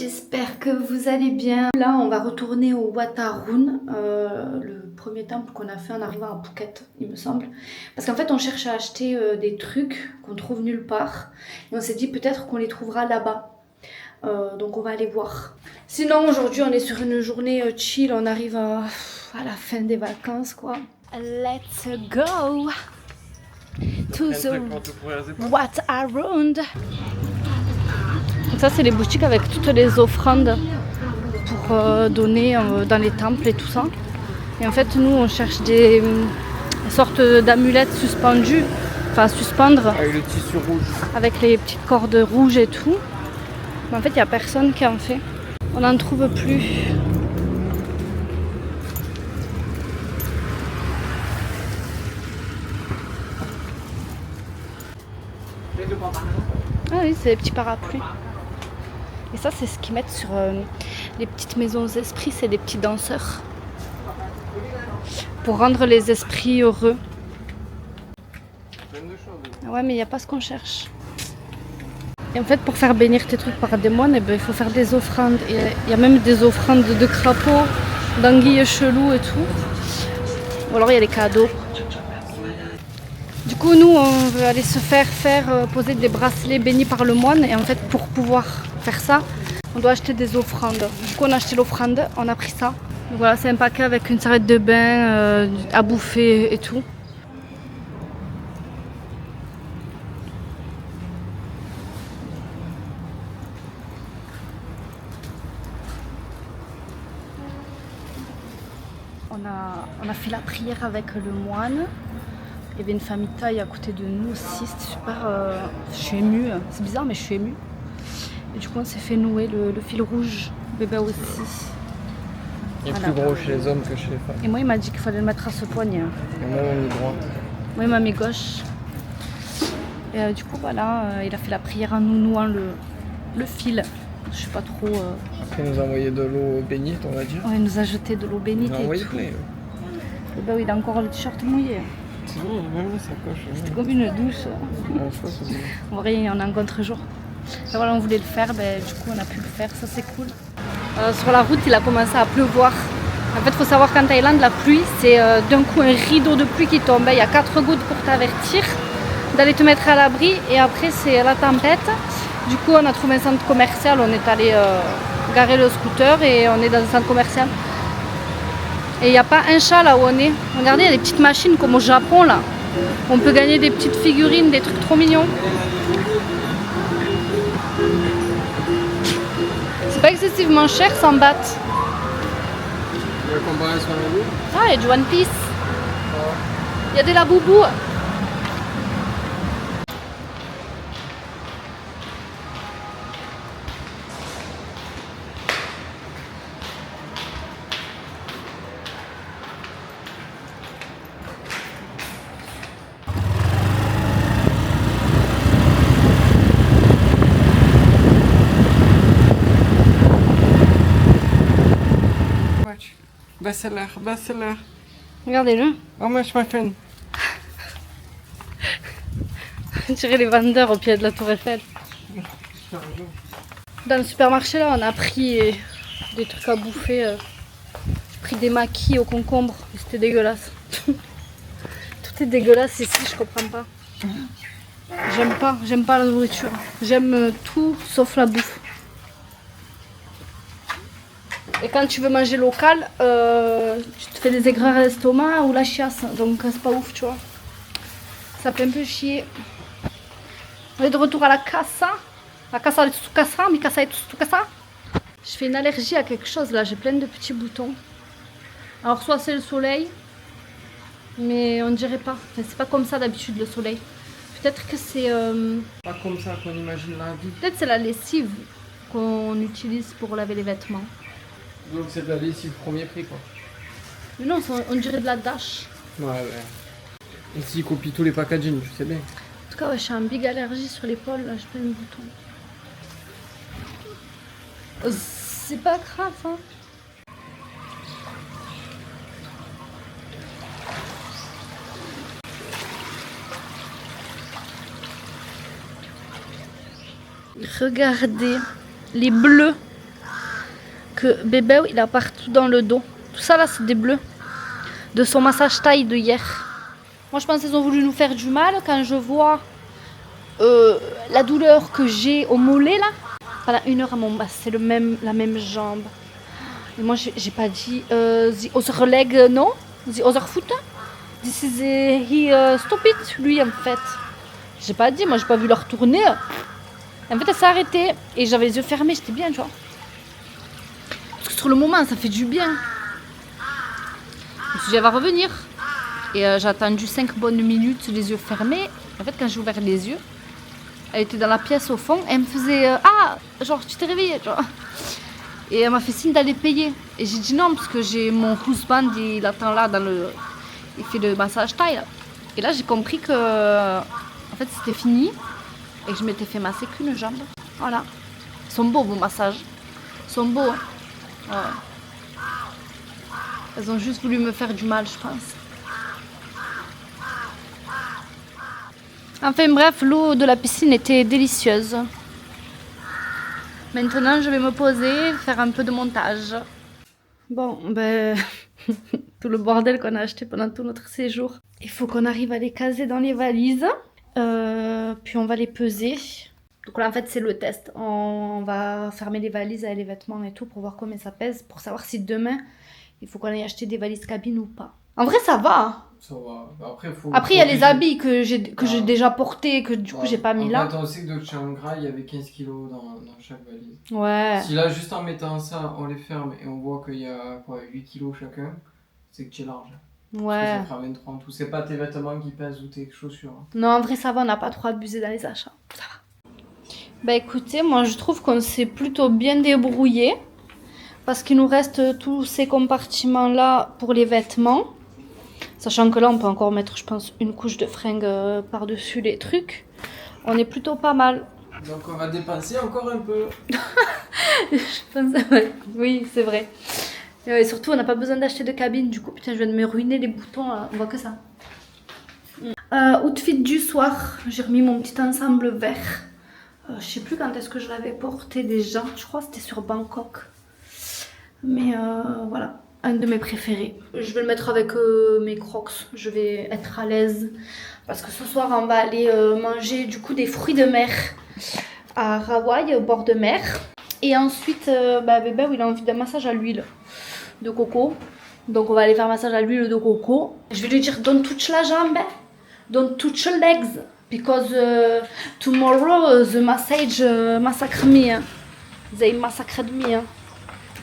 j'espère que vous allez bien. Là, on va retourner au Wat Arun, le premier temple qu'on a fait en arrivant à Phuket, il me semble. Parce qu'en fait, on cherche à acheter des trucs qu'on trouve nulle part. Et on s'est dit peut-être qu'on les trouvera là-bas. Donc on va aller voir. Sinon, aujourd'hui, on est sur une journée chill. On arrive à la fin des vacances, quoi. Let's go to the Wat Arun. Ça, c'est les boutiques avec toutes les offrandes pour donner dans les temples et tout ça. Et en fait, nous, on cherche des sortes d'amulettes suspendues, enfin suspendre. Avec le tissu rouge. Avec les petites cordes rouges et tout. Mais en fait, il n'y a personne qui en fait. On n'en trouve plus. Ah oui, c'est des petits parapluies. Et ça, c'est ce qu'ils mettent sur les petites maisons esprits, c'est des petits danseurs. Pour rendre les esprits heureux. Ouais, mais il n'y a pas ce qu'on cherche. Et en fait, pour faire bénir tes trucs par des moines, il faut faire des offrandes. Il y a même des offrandes de crapauds, d'anguilles chelous et tout. Ou alors il y a les cadeaux. Du coup, nous, on veut aller se faire poser des bracelets bénis par le moine. Et en fait, pour pouvoir faire ça, on doit acheter des offrandes. Du coup, on a acheté l'offrande, on a pris ça. Donc voilà, c'est un paquet avec une serviette de bain, à bouffer et tout. On a fait la prière avec le moine. Il y avait une famille thaï à côté de nous aussi, c'était super. Je suis émue, c'est bizarre mais je suis émue. Et du coup on s'est fait nouer le fil rouge, bébé aussi. Il est plus gros chez les hommes que chez les femmes. Et moi il m'a dit qu'il fallait le mettre à ce poignet. Et moi on est droit. Moi il m'a mis gauche. Et du coup voilà, il a fait la prière en nous nouant le fil. Je sais pas trop. Après il nous a envoyé de l'eau bénite on va dire. Ouais, il nous a jeté de l'eau bénite et tout. Et bah oui, il a encore le t-shirt mouillé. C'est bon, même là ça coche. C'était comme une douche. En vrai, il y en a un contre-jour. Voilà, on voulait le faire, du coup on a pu le faire, ça c'est cool. Sur la route, il a commencé à pleuvoir. En fait, il faut savoir qu'en Thaïlande, la pluie, c'est d'un coup un rideau de pluie qui tombe. Il y a 4 gouttes pour t'avertir d'aller te mettre à l'abri et après c'est la tempête. Du coup, on a trouvé un centre commercial, on est allé garer le scooter et on est dans un centre commercial. Et il n'y a pas un chat là où on est. Regardez, il y a des petites machines comme au Japon là. On peut gagner des petites figurines, des trucs trop mignons. C'est pas excessivement cher, 100 bahts. Tu veux comparer sur la boue? Ah, il y a du One Piece. Il y a des Labubu. Bestseller. Regardez-le. How much my friend? On dirait les vendeurs au pied de la tour Eiffel. Dans le supermarché là, on a pris des trucs à bouffer. J'ai pris des maquis au concombre. C'était dégueulasse. Tout est dégueulasse ici, je comprends pas. J'aime pas la nourriture. J'aime tout sauf la bouffe. Et quand tu veux manger local, tu te fais des aigreurs à l'estomac ou la chiasse. Donc c'est pas ouf, tu vois. Ça fait un peu chier. On est de retour à la casa. La casa de Tsukasa, mi casa de Tsukasa. Je fais une allergie à quelque chose là, j'ai plein de petits boutons. Alors soit c'est le soleil, mais on dirait pas. Enfin, c'est pas comme ça d'habitude le soleil. Peut-être que c'est... Pas comme ça qu'on imagine la vie. Peut-être c'est la lessive qu'on utilise pour laver les vêtements. Donc c'est de la lessive premier prix quoi. Mais non, on dirait de la dash. Ouais. Ici ils copient tous les packaging, tu sais bien. En tout cas, ouais, j'ai un big allergie sur l'épaule, là, j'ai plein de boutons. C'est pas grave, hein. Regardez les bleus que bébé, il a partout dans le dos. Tout ça là, c'est des bleus. De son massage taille de hier. Moi, je pense qu'ils ont voulu nous faire du mal quand je vois la douleur que j'ai au mollet là. Pendant 1 heure à mon bas, c'est la même jambe. Et moi, j'ai pas dit the other leg, non? The other foot? This is he stop it, lui en fait. J'ai pas dit, moi j'ai pas vu leur tourner. En fait, elle s'est arrêtée et j'avais les yeux fermés, j'étais bien, tu vois. Parce que sur le moment, ça fait du bien. Je me suis dit, elle va revenir. Et j'ai attendu 5 bonnes minutes, les yeux fermés. En fait, quand j'ai ouvert les yeux, elle était dans la pièce au fond. Elle me faisait ah, genre tu t'es réveillée, tu vois. Et elle m'a fait signe d'aller payer. Et j'ai dit non, parce que j'ai mon husband, il attend là, il fait le massage taille. Là. Et là, j'ai compris que en fait, c'était fini. Et que je m'étais fait masser qu'une jambe. Voilà. Ils sont beaux, vos massages. Ils sont beaux. Hein. Ouais. Elles ont juste voulu me faire du mal, je pense. Enfin bref, l'eau de la piscine était délicieuse. Maintenant, je vais me poser, faire un peu de montage. Bon, ben, tout le bordel qu'on a acheté pendant tout notre séjour. Il faut qu'on arrive à les caser dans les valises. Puis on va les peser. Donc là, en fait, c'est le test. On va fermer les valises avec les vêtements et tout pour voir combien ça pèse. Pour savoir si demain, il faut qu'on aille acheter des valises cabine ou pas. En vrai, ça va. Ça va. Après, il y a les habits que j'ai déjà portés, que du coup, j'ai pas mis là. Attends, on sait que de Chiang Rai, il y avait 15 kilos dans chaque valise. Ouais. Si là, juste en mettant ça, on les ferme et on voit qu'il y a quoi, 8 kilos chacun, c'est que tu es large. Ouais. Parce que ça fera 23 en tout. C'est pas tes vêtements qui pèsent ou tes chaussures. Non, en vrai, ça va, on n'a pas trop abusé dans les achats. Ça va. Bah écoutez, moi je trouve qu'on s'est plutôt bien débrouillé. Parce qu'il nous reste tous ces compartiments-là pour les vêtements. Sachant que là, on peut encore mettre, je pense, une couche de fringues par-dessus les trucs. On est plutôt pas mal. Donc on va dépenser encore un peu. Je pense, ouais. Oui, c'est vrai. Et surtout, on n'a pas besoin d'acheter de cabine. Du coup, putain, je viens de me ruiner les boutons. Là. On voit que ça. Outfit du soir. J'ai remis mon petit ensemble vert. Je sais plus quand est-ce que je l'avais porté déjà. Je crois que c'était sur Bangkok. Mais voilà. Un de mes préférés. Je vais le mettre avec mes crocs. Je vais être à l'aise. Parce que ce soir, on va aller manger du coup des fruits de mer à Hawaï, au bord de mer. Et ensuite, bébé, il a envie d'un massage à l'huile de coco. Donc, on va aller faire un massage à l'huile de coco. Je vais lui dire, don't touch la jambe. Don't touch your legs. Because tomorrow, the massage massacre me. They massacred me.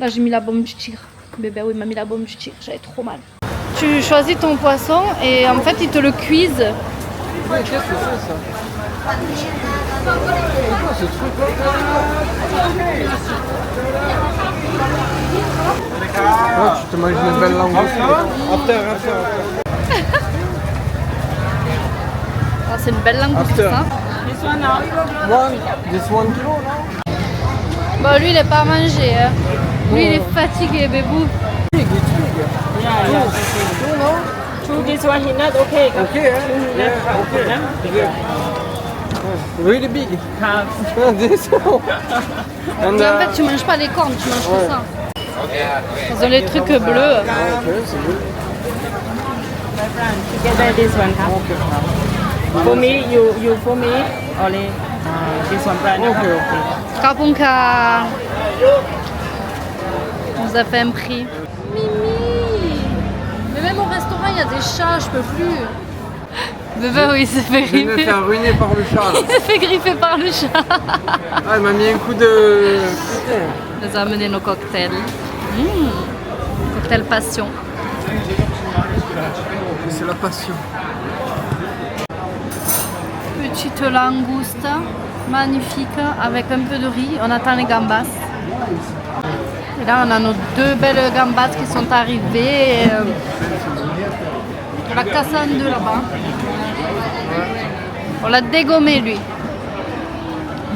Là, j'ai mis la bombe du tigre. Bébé, oui, il m'a mis la bombe du tigre. J'avais trop mal. Tu choisis ton poisson et en fait, ils te le cuisent. Ouais, qu'est-ce que c'est ça? C'est quoi ce truc là? Ah, tu te manges une belle langue. Ah, c'est une belle langue ça. This one kilo, non? Bon, lui, il est pas à manger. Hein. Lui, il est fatigué, bébou. To this one, he not okay. Okay, okay. Really big. This one. And, Mais en fait, tu manges pas les cornes, tu manges que ça. Ils ont les trucs bleus. okay, c'est good. Together this one, huh? For me, you for me, only this one brand. Okay. Kapunka nous a fait un prix. Mimi! Mais même au restaurant, il y a des chats, je peux plus. Bébé, oui, il s'est fait Je vais me griffer. faire ruiner par le chat. Il s'est fait griffer par le chat. Ah, il m'a mis un coup de... Il nous a amené nos cocktails. Cocktail passion. C'est la passion. Petite langouste, magnifique, avec un peu de riz. On attend les gambas. Et là, on a nos 2 belles gambas qui sont arrivées. On l'a cassé en 2 là-bas. On l'a dégommé, lui.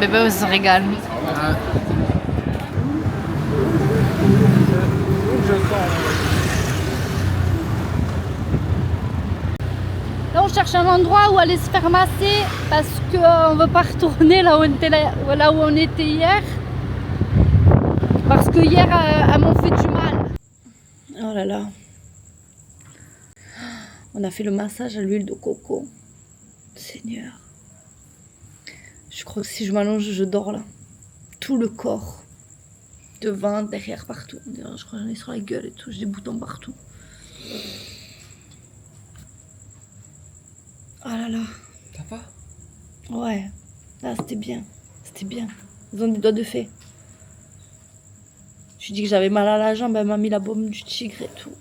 Bébé, on se régale. Là, on cherche un endroit où aller se faire masser parce qu'on ne veut pas retourner là où on était hier. Parce que hier, elles m'ont fait du mal. Oh là là. On a fait le massage à l'huile de coco. Seigneur. Je crois que si je m'allonge, je dors là. Tout le corps. Devant, derrière, partout. Je crois que j'en ai sur la gueule et tout. J'ai des boutons partout. Oh là là. Ça va? Ouais. Là, c'était bien. C'était bien. Ils ont des doigts de fée. Je lui dis que j'avais mal à la jambe. Elle m'a mis la baume du tigre et tout.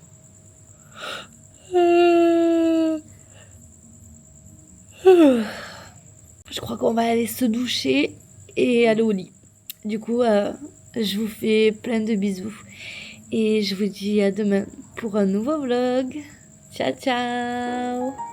Je crois qu'on va aller se doucher et aller au lit. Du coup, je vous fais plein de bisous. Et je vous dis à demain pour un nouveau vlog. Ciao, ciao!